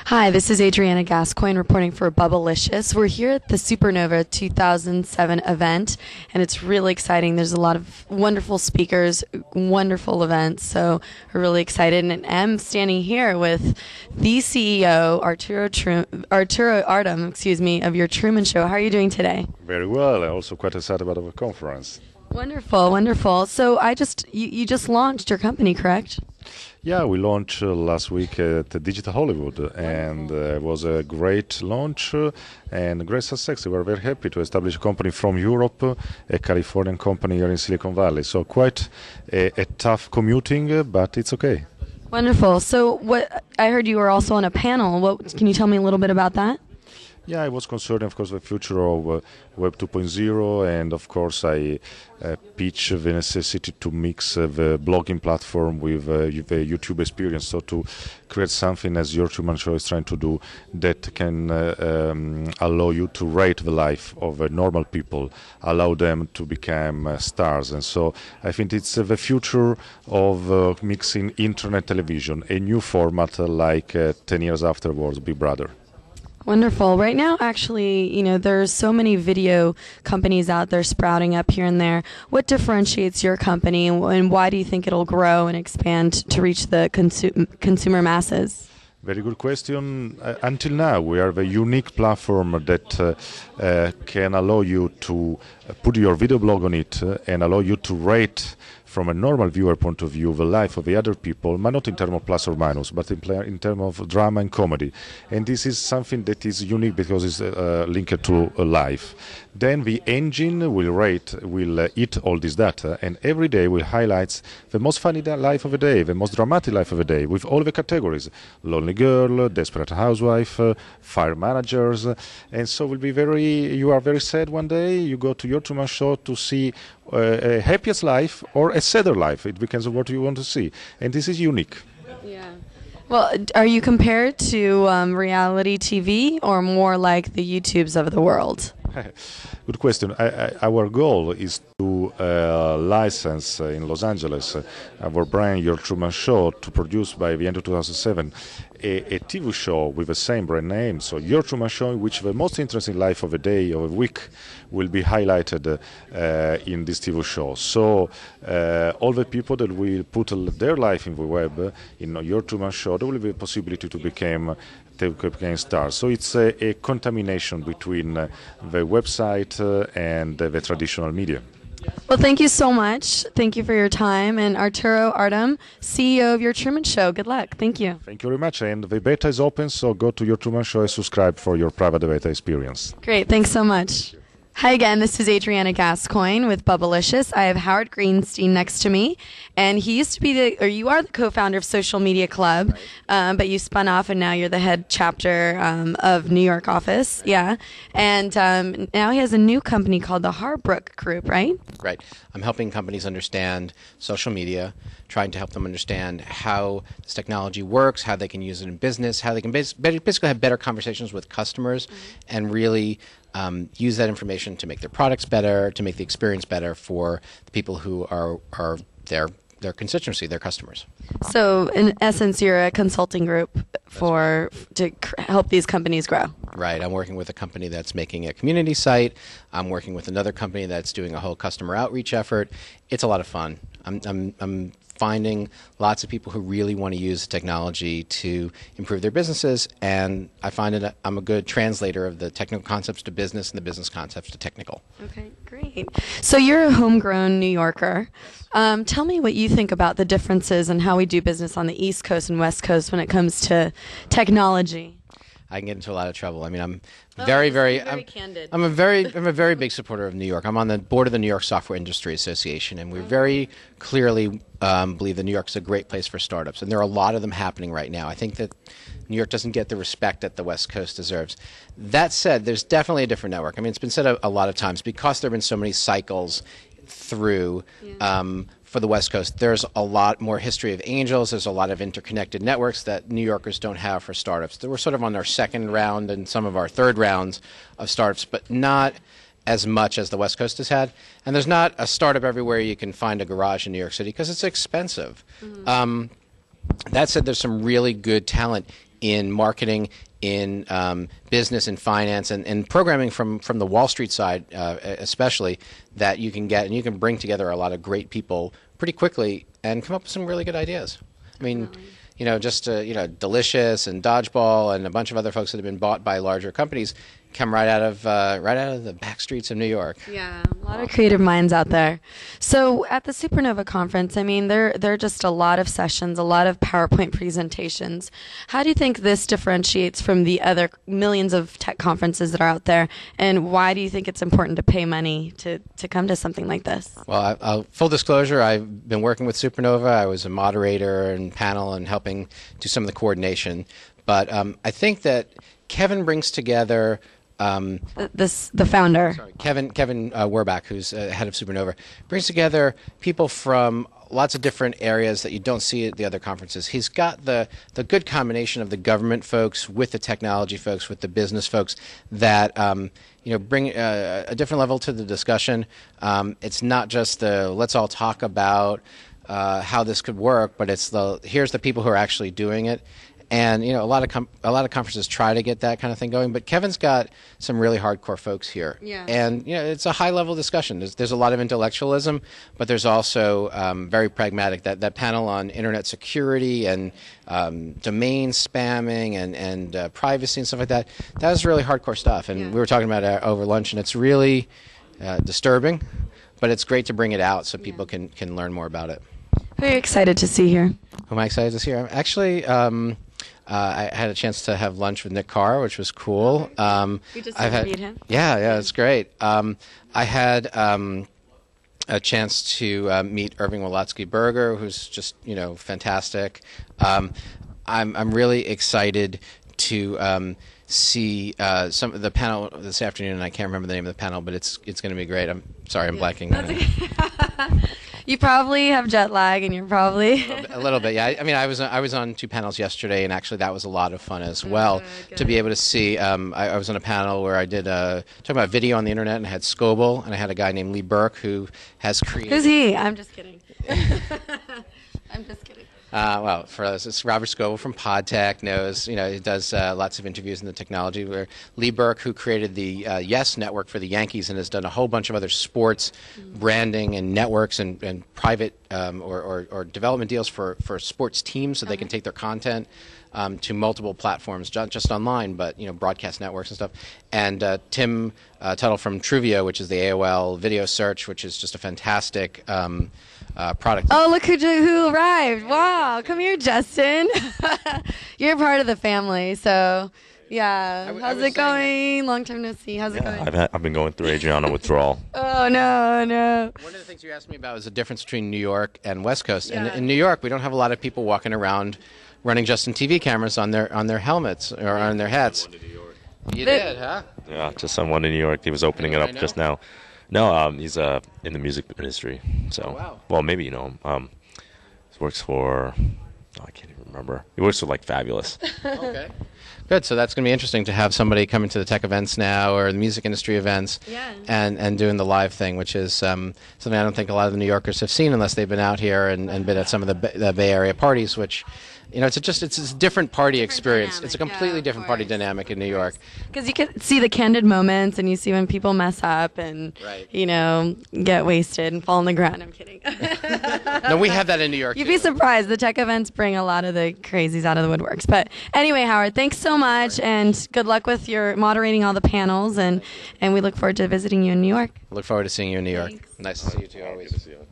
Hi, this is Adriana Gascoigne reporting for Bubblicious. We're here at the Supernova 2007 event, and it's really exciting. There's a lot of wonderful speakers, wonderful events, so we're really excited. And I'm standing here with the CEO, Arturo Ardem, of your Truman Show. How are you doing today? Very well. I'm also quite excited about our conference. Wonderful, wonderful. So you just launched your company, correct? Yeah, we launched last week at Digital Hollywood, and it was a great launch and great success. We were very happy to establish a company from Europe, a Californian company here in Silicon Valley. So quite a tough commuting, but it's okay. Wonderful. So what I heard you were also on a panel. Can you tell me a little bit about that? Yeah, I was concerned, of course, with the future of Web 2.0, and of course I pitch the necessity to mix the blogging platform with the YouTube experience, so to create something, as your Truman Show is trying to do, that can allow you to rate the life of normal people, allow them to become stars. And so I think it's the future of mixing internet television, a new format like 10 years afterwards, Big Brother. Wonderful. Right now, actually, there's so many video companies out there sprouting up here and there. What differentiates your company, and why do you think it'll grow and expand to reach the consumer masses? Very good question. Until now, we are the unique platform that can allow you to put your video blog on it and allow you to rate from a normal viewer point of view the life of the other people, but not in terms of plus or minus, but in terms of drama and comedy. And this is something that is unique because it's linked to life. Then the engine will eat all this data, and every day will highlight the most funny life of the day, the most dramatic life of the day, with all the categories: lonely girl, desperate housewife, fire managers. And so you are very sad one day, you go to your Truman Show to see a happiest life or a sadder life. It depends on what you want to see, and this is unique. Yeah. Well, are you compared to reality TV or more like the YouTubes of the world? Good question. Our goal is to license in Los Angeles our brand, Your Truman Show, to produce by the end of 2007 a TV show with the same brand name. So Your Truman Show, in which the most interesting life of a day or a week will be highlighted in this TV show. So all the people that will put their life in the web, in Your Truman Show, there will be a possibility to become stars. So it's a contamination between the website and the traditional media. Well, thank you so much. Thank you for your time. And Arturo Ardem, CEO of Your Truman Show. Good luck. Thank you. Thank you very much. And the beta is open, so go to Your Truman Show and subscribe for your private beta experience. Great. Thanks so much. Hi again, this is Adriana Gascoigne with Bubblicious. I have Howard Greenstein next to me, and he used to be you are the co-founder of Social Media Club, but you spun off and now you're the head chapter of New York office, yeah. And now he has a new company called the Harbrook Group, right? Right. I'm helping companies understand social media, trying to help them understand how this technology works, how they can use it in business, how they can basically have better conversations with customers, and really use that information to make their products better, to make the experience better for the people who are their constituency, their customers. So, in essence, you're a consulting group to help these companies grow. Right. I'm working with a company that's making a community site. I'm working with another company that's doing a whole customer outreach effort. It's a lot of fun. I'm finding lots of people who really want to use technology to improve their businesses, and I find that I'm a good translator of the technical concepts to business and the business concepts to technical. Okay, great. So you're a homegrown New Yorker. Tell me what you think about the differences in how we do business on the East Coast and West Coast when it comes to technology. I can get into a lot of trouble. I mean, I'm candid. I'm a very big supporter of New York. I'm on the board of the New York Software Industry Association, and we very clearly believe that New York is a great place for startups, and there are a lot of them happening right now. I think that New York doesn't get the respect that the West Coast deserves. That said, there's definitely a different network. I mean, it's been said a lot of times, because there have been so many cycles through for the West Coast, there's a lot more history of angels. There's a lot of interconnected networks that New Yorkers don't have for startups. We're sort of on our second round and some of our third rounds of startups, but not as much as the West Coast has had. And there's not a startup everywhere you can find a garage in New York City because it's expensive. That said, there's some really good talent in marketing, in business and finance, and programming from the Wall Street side, especially, that you can get, and you can bring together a lot of great people pretty quickly and come up with some really good ideas. I mean, just Delicious and Dodgeball and a bunch of other folks that have been bought by larger companies come right out of the back streets of New York. Yeah, a lot of creative minds out there. So at the Supernova conference, I mean, there are just a lot of sessions, a lot of PowerPoint presentations. How do you think this differentiates from the other millions of tech conferences that are out there, and why do you think it's important to pay money to come to something like this? Well, full disclosure, I've been working with Supernova. I was a moderator and panel and helping do some of the coordination. But I think that Kevin brings together the founder. Sorry, Kevin Werbach, who's head of Supernova, brings together people from lots of different areas that you don't see at the other conferences. He's got the good combination of the government folks with the technology folks, with the business folks that bring a different level to the discussion. It's not just the let's all talk about how this could work, but it's here's the people who are actually doing it. And a lot of conferences try to get that kind of thing going, but Kevin's got some really hardcore folks here. Yeah. And it's a high level discussion. There's a lot of intellectualism, but there's also very pragmatic. That panel on internet security and domain spamming and privacy and stuff like that. That was really hardcore stuff. And we were talking about it over lunch, and it's really disturbing, but it's great to bring it out so people can learn more about it. Who are you excited to see here? Who am I excited to see here? Actually, I had a chance to have lunch with Nick Carr, which was cool. You just interviewed him? Yeah, it's great. I had a chance to meet Irving Wolotsky-Berger, who's just fantastic. I'm really excited to see some of the panel this afternoon, and I can't remember the name of the panel, but it's going to be great. I'm sorry, I'm blanking. You probably have jet lag, and you're probably a little bit. Yeah, I mean, I was on 2 panels yesterday, and actually that was a lot of fun as well. Good. To be able to see. I was on a panel where I did talking about video on the internet, and I had Scoble, and I had a guy named Lee Burke who has created. Who's he? I'm just kidding. I'm just kidding. Well, for us, it's Robert Scoble from PodTech knows, he does lots of interviews in the technology. Where Lee Burke, who created the Yes Network for the Yankees and has done a whole bunch of other sports branding and networks and private or development deals for sports teams so they can take their content to multiple platforms, not just online, but broadcast networks and stuff. And Tim Tuttle from Truvio, which is the AOL video search, which is just a fantastic product. Oh, look who arrived. Wow. Come here, Justin. You're part of the family, so yeah. How's it going? Long time no see. How's it going? I've been going through Adriana withdrawal. Oh, no. One of the things you asked me about was the difference between New York and West Coast. And in New York, we don't have a lot of people walking around running Justin TV cameras on their helmets or on their hats. You did, huh? Yeah, just someone in New York. He was opening it up just now. No, he's in the music industry. So, wow. Well, maybe you know him. He works for. I can't even remember. He works for Fabulous. Okay. Good. So that's going to be interesting to have somebody coming to the tech events now or the music industry events, and doing the live thing, which is something I don't think a lot of the New Yorkers have seen unless they've been out here and been at some of the Bay Area parties, which. It's a different party experience. Dynamic. It's a completely different party dynamic in New York. Because you can see the candid moments, and you see when people mess up and, get wasted and fall on the ground. I'm kidding. No, we have that in New York, You'd be surprised. The tech events bring a lot of the crazies out of the woodworks. But anyway, Howard, thanks so much, and good luck with your moderating all the panels, and we look forward to visiting you in New York. Look forward to seeing you in New York. Thanks. Nice to see you, too, always. Good to see you.